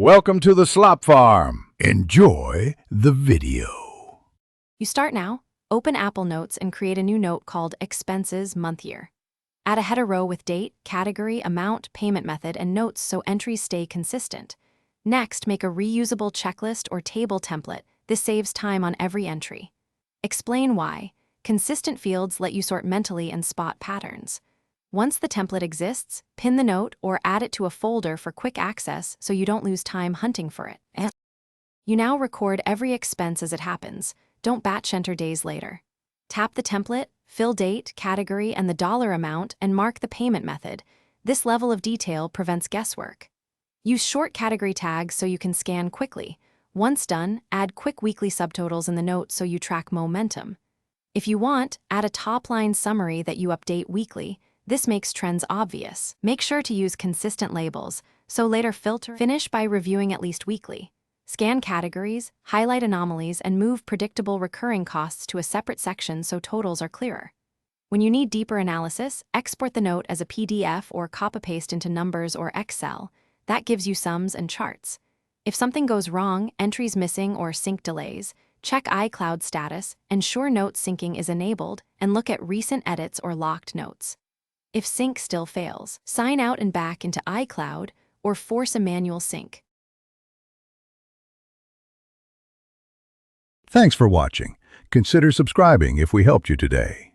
Welcome to the Slop Farm. Enjoy the video. You start now, open Apple Notes and create a new note called Expenses Month Year. Add a header row with date, category, amount, payment method, and notes so entries stay consistent. Next, make a reusable checklist or table template. This saves time on every entry. Explain why. Consistent fields let you sort mentally and spot patterns. Once the template exists, pin the note or add it to a folder for quick access so you don't lose time hunting for it. You now record every expense as it happens. Don't batch enter days later. Tap the template, fill date, category, and the dollar amount, and mark the payment method. This level of detail prevents guesswork. Use short category tags so you can scan quickly. Once done, add quick weekly subtotals in the note so you track momentum. If you want, add a top-line summary that you update weekly. This makes trends obvious. Make sure to use consistent labels, so later filter. Finish by reviewing at least weekly. Scan categories, highlight anomalies, and move predictable recurring costs to a separate section so totals are clearer. When you need deeper analysis, export the note as a PDF or copy-paste into Numbers or Excel. That gives you sums and charts. If something goes wrong, entries missing or sync delays, check iCloud status, ensure note syncing is enabled, and look at recent edits or locked notes. If sync still fails, sign out and back into iCloud or force a manual sync. Thanks for watching. Consider subscribing if we helped you today.